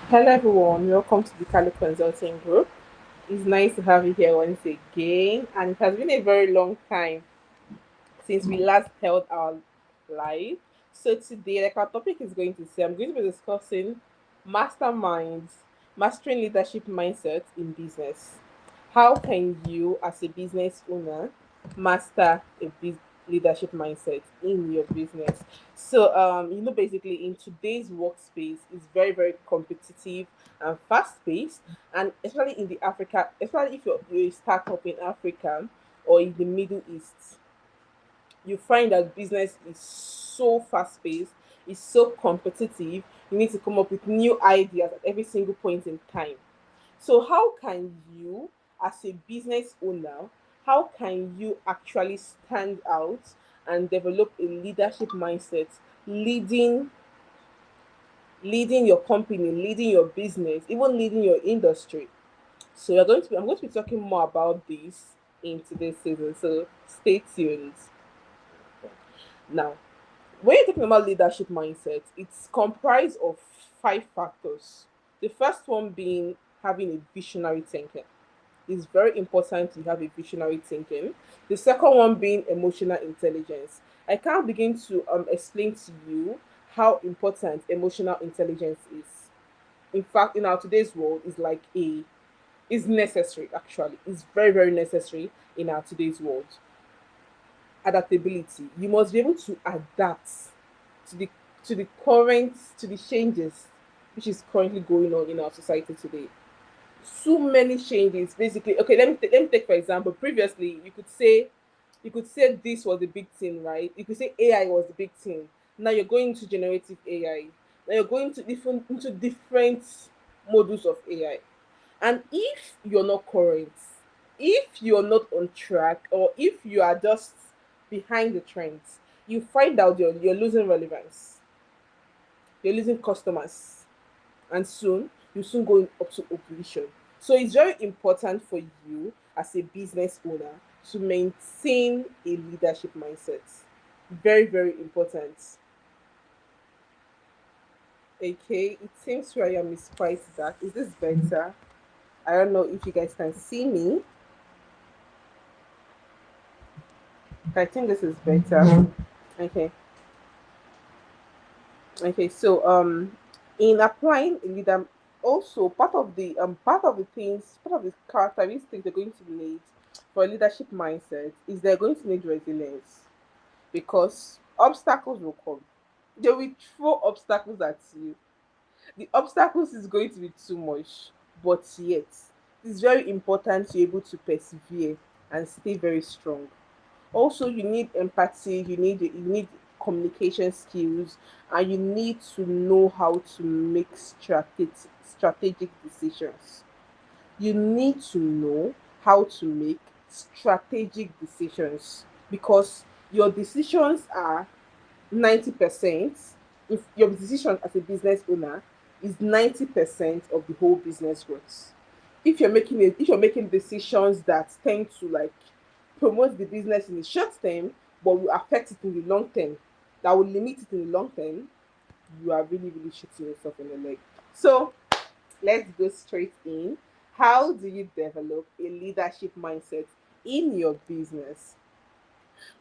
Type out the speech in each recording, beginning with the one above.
Hello everyone, welcome to the Cali Consulting Group. It's nice to have you here once again, and it has been a very long time since we last held our live. So today, like our topic is going to say, I'm going to be discussing masterminds, mastering leadership mindset in business. How can you, as a business owner, master a leadership mindset in your business? So, basically, in today's workspace, it's very, very competitive and fast paced, and especially in the Africa, especially if you're a startup in Africa or in the Middle East, you find that business is so fast paced, it's so competitive. You need to come up with new ideas at every single point in time. So, how can you, as a business owner, how can you actually stand out and develop a leadership mindset, leading leading your company, leading your business, even leading your industry? So, I'm going to be talking more about this in today's season. So, stay tuned. Now, when you're talking about leadership mindset, it's comprised of five factors. The first one being having a visionary thinking. It's very important to have a visionary thinking. The second one being emotional intelligence. I can't begin to explain to you how important emotional intelligence is. In fact, in our today's world, is necessary. Actually, it's very very necessary in our today's world. Adaptability. You must be able to adapt to the changes which is currently going on in our society today. So many changes. Basically, okay, let me take for example. Previously, you could say this was the big thing, right? You could say AI was the big thing. Now you're going to generative AI. Now you're going to different modules of AI. And if you're not current, if you're not on track, or if you are just behind the trends, you find out you're losing relevance, you're losing customers, and soon you soon go up to operation. So it's very important for you as a business owner to maintain a leadership mindset. Very, very important. Okay, it seems where I am is quite dark. Is this better? I don't know if you guys can see me. I think this is better. Okay. Okay. So in applying a leader, also part of the characteristics they're going to need for a leadership mindset is they're going to need resilience, because obstacles will come. They will throw obstacles at you. The obstacles is going to be too much, but yet it's very important to be able to persevere and stay very strong. Also, you need empathy, you need communication skills, and you need to know how to make strategic decisions. You need to know how to make strategic decisions, because your decisions are 90%. If your decision as a business owner is 90% of the whole business growth. If you're making decisions that tend to like promote the business in the short term but will affect it in the long term, that will limit it in the long term, you are really really shooting yourself in the leg. So let's go straight in. How do you develop a leadership mindset in your business?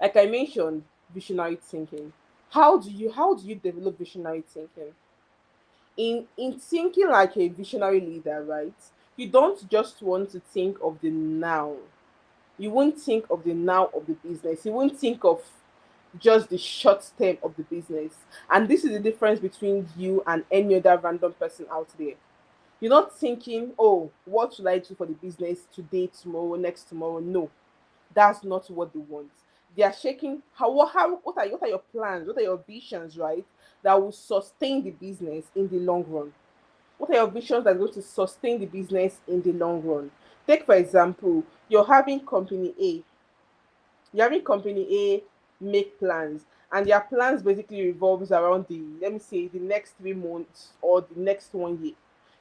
Like I mentioned, visionary thinking. How do you develop visionary thinking? In thinking like a visionary leader, right? You don't just want to think of the now. You won't think of the now of the business. You won't think of just the short term of the business. And this is the difference between you and any other random person out there. You're not thinking, oh, what should I do for the business today, tomorrow, next tomorrow? No, that's not what they want. They are shaking what are your plans, what are your visions, right? That will sustain the business in the long run. What are your visions that are going to sustain the business in the long run? Take for example, you're having company A make plans, and their plans basically revolves around the, let me say, the next 3 months or the next 1 year.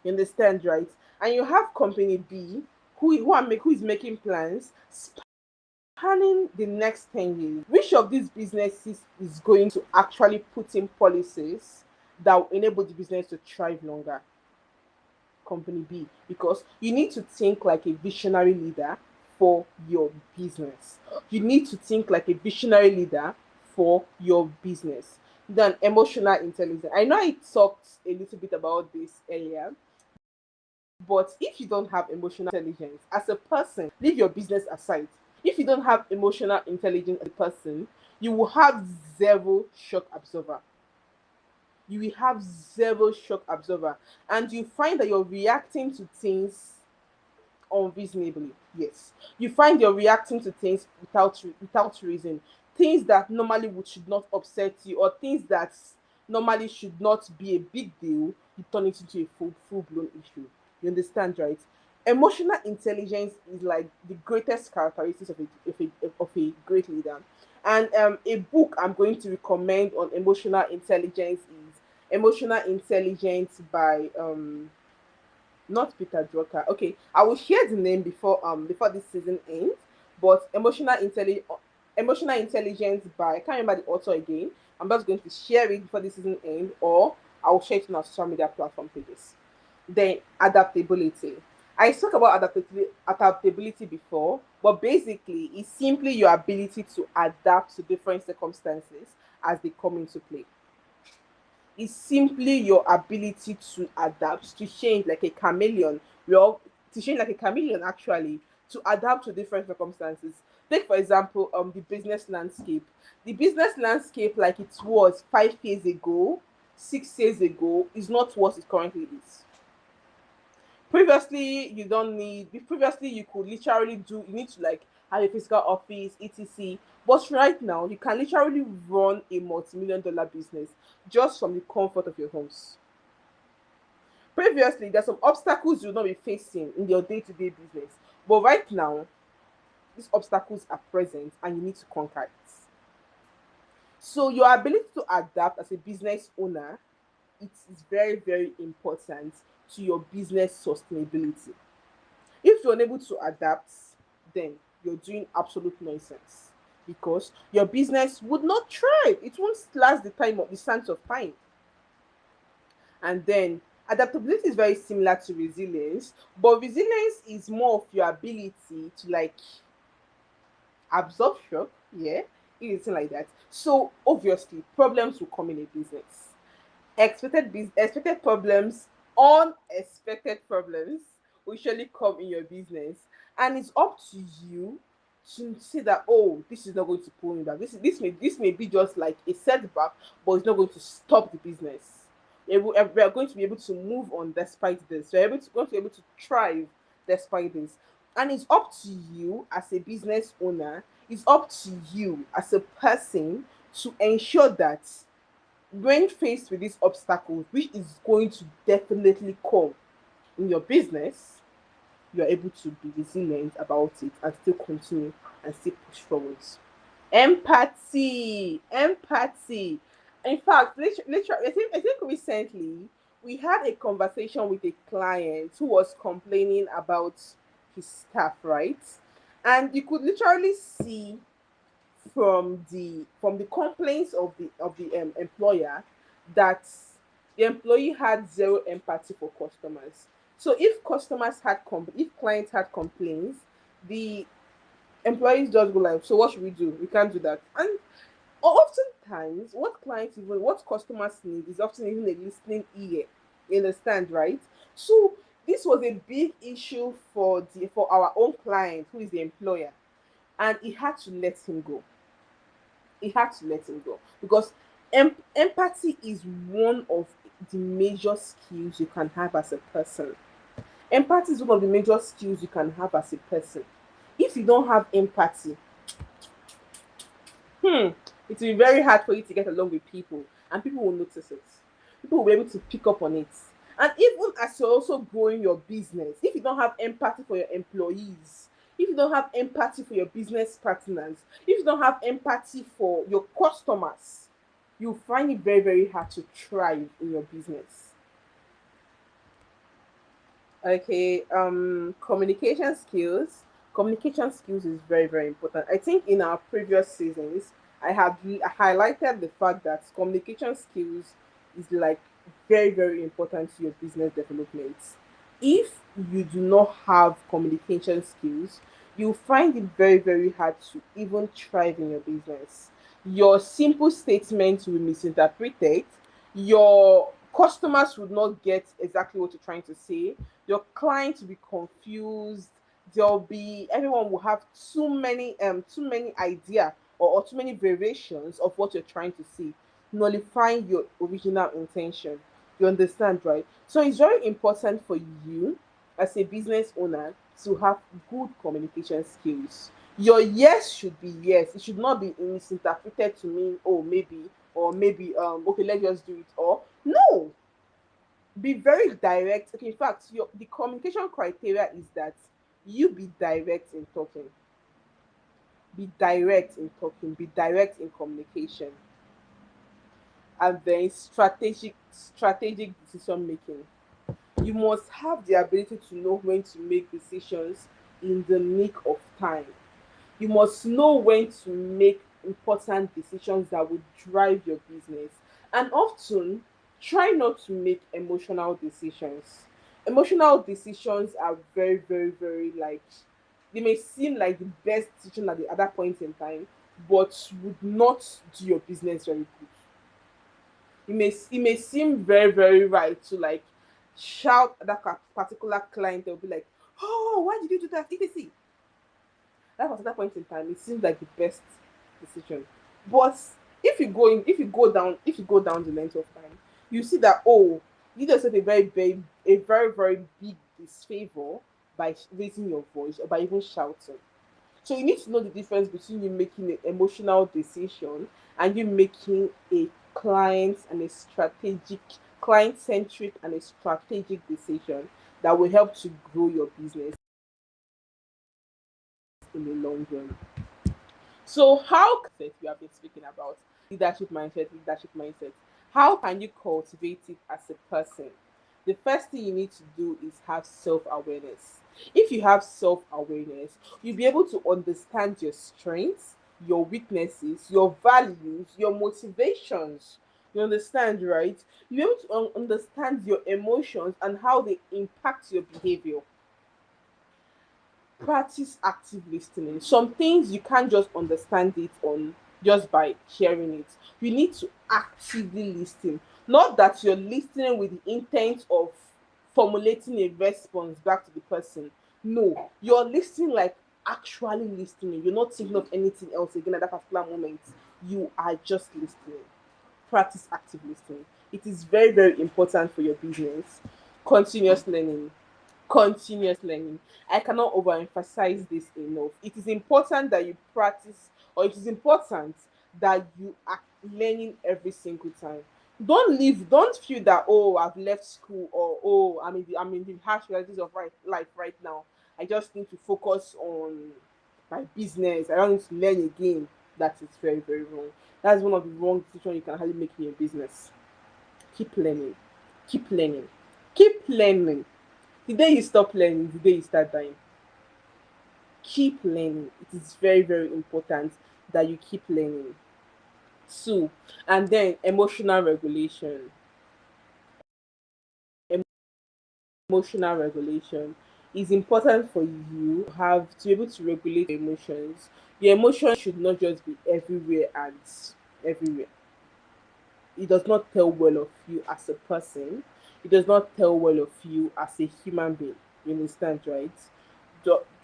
You understand, right? And you have company B who is making plans spanning the next 10 years. Which of these businesses is going to actually put in policies that will enable the business to thrive longer? company B, because you need to think like a visionary leader for your business. You need to think like a visionary leader for your business. Then emotional intelligence. I know I talked a little bit about this earlier, but if you don't have emotional intelligence as a person, leave your business aside. If you don't have emotional intelligence as a person, you will have zero shock absorber. You will have zero shock absorber, and you find that you're reacting to things unreasonably. Yes, you find you're reacting to things without reason. Things that normally would should not upset you, or things that normally should not be a big deal, you turn it into a full blown issue. You understand, right? Emotional intelligence is like the greatest characteristics of a great leader. And a book I'm going to recommend on emotional intelligence is Emotional Intelligence by not Peter Drucker. Okay, I will share the name before this season ends. But Emotional Intelligence by, I can't remember the author again. I'm just going to share it before this season ends, or I will share it on our social media platform pages. Then adaptability. I spoke about adaptability before, but basically it's simply your ability to adapt to different circumstances as they come into play. Is simply your ability to adapt, to change like a chameleon. Well, to change like a chameleon actually, to adapt to different circumstances. Take for example, the business landscape. The business landscape, like it was 5 years ago, 6 years ago, is not what it currently is. Previously, you don't need. Previously, you could literally do. You need to like have a physical office, etc. But right now, you can literally run a multi-million-dollar business just from the comfort of your homes. Previously, there's some obstacles you'll not be facing in your day-to-day business, but right now, these obstacles are present, and you need to conquer it. So, your ability to adapt as a business owner, it is very, very important to your business sustainability. If you're unable to adapt, then you're doing absolute nonsense, because your business would not thrive. It won't last the sands of time. And then adaptability is very similar to resilience, but resilience is more of your ability to like absorb shock. Yeah, anything like that. So obviously, problems will come in a business. Expected problems, unexpected problems will surely come in your business, and it's up to you to see that, oh, this is not going to pull me back. This may be just like a setback, but it's not going to stop the business. We are going to be able to move on despite this. Going to be able to thrive despite this. And it's up to you as a business owner, it's up to you as a person to ensure that when faced with these obstacles, which is going to definitely come in your business, you're able to be resilient about it and still continue and still push forwards. Empathy. In fact, literally, I think recently we had a conversation with a client who was complaining about his staff, right? And you could literally see from the complaints of the employer that the employee had zero empathy for customers. So if clients had complaints, the employees just go like, so what should we do? We can't do that. And oftentimes, what customers need is often even a listening ear. You understand, right? So this was a big issue for our own client, who is the employer, and he had to let him go. He had to let him go, because empathy is one of the major skills you can have as a person. Empathy is one of the major skills you can have as a person. If you don't have empathy, it will be very hard for you to get along with people, and people will notice it. People will be able to pick up on it. And even as you're also growing your business, if you don't have empathy for your employees, if you don't have empathy for your business partners, if you don't have empathy for your customers, you find it very, very hard to thrive in your business. Okay, communication skills. Communication skills is very, very important. I think in our previous seasons, I highlighted the fact that communication skills is like very, very important to your business development. If you do not have communication skills, you find it very, very hard to even thrive in your business. Your simple statements will be misinterpreted, your customers would not get exactly what you're trying to say, your clients will be confused, there'll be everyone will have too many idea or too many variations of what you're trying to say, nullifying your original intention. You understand, right? So it's very important for you as a business owner to have good communication skills. Your yes should be yes. It should not be misinterpreted to mean, oh, maybe, or maybe, okay, let's just do it. Or no, be very direct. Okay, in fact, the communication criteria is that you be direct in talking, be direct in talking, be direct in communication, and then strategic decision making. You must have the ability to know when to make decisions in the nick of time. You must know when to make important decisions that will drive your business. And often, try not to make emotional decisions. Emotional decisions are very, very, very like, they may seem like the best decision at the other point in time, but would not do your business very good. It may seem very, very right to like shout at that particular client. They'll be like, "Oh, why did you do that?" etc. That was at that point in time, it seems like the best decision. But if you go down the length of time, you see that, oh, you just said a very, very big disfavor by raising your voice or by even shouting. So you need to know the difference between you making an emotional decision and you making a client centric and a strategic decision that will help to grow your business in the long run. So how we have been speaking about leadership mindset. How can you cultivate it as a person? The first thing you need to do is have self-awareness. If you have self-awareness, you'll be able to understand your strengths, your weaknesses, your values, your motivations. You understand, right? You'll be able to understand your emotions and how they impact your behavior. Practice active listening. Some things you can't just understand it on just by hearing it. You need to actively listen. Not that you're listening with the intent of formulating a response back to the person. No, you're listening like actually listening. You're not thinking of anything else again at that particular moment. You are just listening. Practice active listening. It is very, very important for your business. Continuous learning. Continuous learning. I cannot overemphasize this enough. It is important that you practice, or it is important that you are learning every single time. Don't feel that, oh, I've left school, or oh, I'm in the harsh realities of life right now. I just need to focus on my business. I don't need to learn again. That is very, very wrong. That's one of the wrong decisions you can hardly make in your business. Keep learning. Keep learning. Keep learning. The day you stop learning, the day you start dying. Keep learning. It is very, very important that you keep learning. Two, and then emotional regulation. Emotional regulation is important for you have to be able to regulate your emotions. Your emotions should not just be everywhere and everywhere. It does not tell well of you as a person. It does not tell well of you as a human being. You understand, right?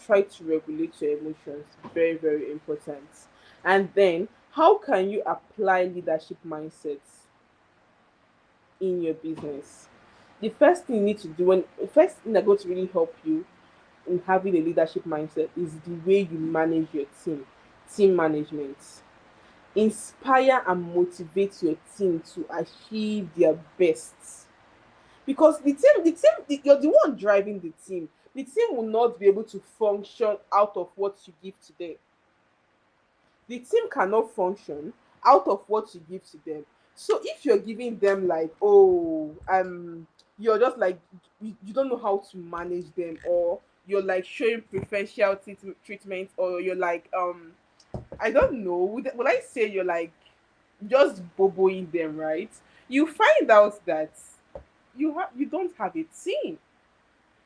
Try to regulate your emotions. Very, very important. And then, how can you apply leadership mindsets in your business? The first thing you need to do, when the first thing that's going to really help you in having a leadership mindset is the way you manage your team management. Inspire and motivate your team to achieve their best, because you're the one driving the team. The team will not be able to function out of what you give to them. The team cannot function out of what you give to them. So if you're giving them like, oh, you're just like, you don't know how to manage them, or you're like showing preferential treatment, or you're like, I don't know, would I say you're like just boboing them, right? You find out that you don't have a team.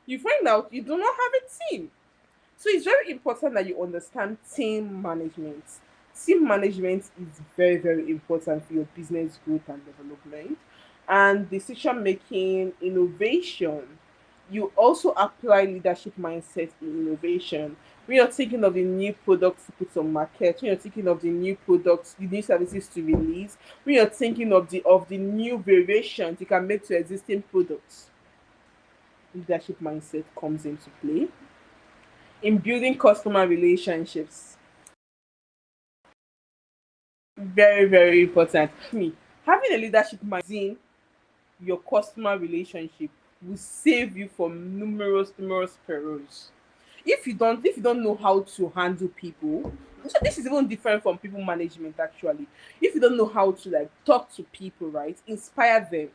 You find out you do not have a team. So it's very important that you understand team management. Team management is very, very important for your business growth and development. And decision making, innovation. You also apply leadership mindset in innovation. When you're thinking of the new products to put on market, when you're thinking of the new products, the new services to release, when you're thinking of the new variations you can make to existing products, leadership mindset comes into play in building customer relationships. Very, very important. Me, having a leadership mindset in your customer relationship will save you from numerous perils. If you don't know how to handle people, so this is even different from people management actually. If you don't know how to like talk to people, right, inspire them,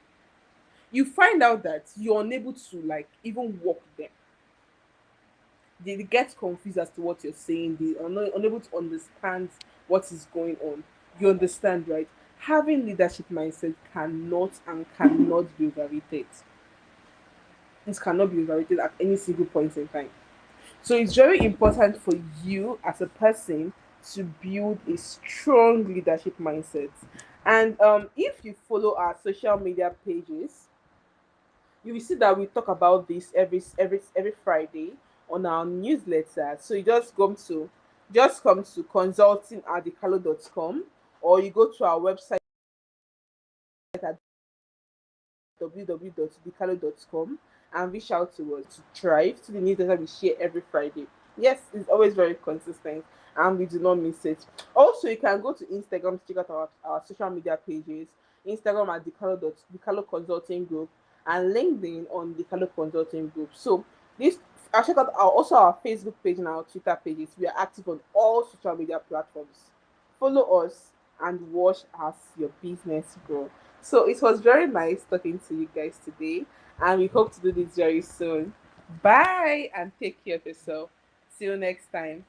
you find out that you're unable to like even walk them. They get confused as to what you're saying. They are not unable to understand what is going on. You understand, right? Having leadership mindset cannot be overrated. It cannot be overrated at any single point in time. So it's very important for you as a person to build a strong leadership mindset. And if you follow our social media pages, you will see that we talk about this every Friday on our newsletter. So you just come to consulting at decalo.com, or you go to our website at www.decalo.com and reach out to us to thrive to the newsletter we share every Friday. Yes, it's always very consistent and we do not miss it. Also, you can go to Instagram to check out our social media pages. Instagram at Decalo Consulting Group and LinkedIn on Decalo Consulting Group. So this I check out also our Facebook page and our Twitter pages. We are active on all social media platforms. Follow us and watch as your business grow. So it was very nice talking to you guys today, and we hope to do this very soon. Bye and take care of yourself. See you next time.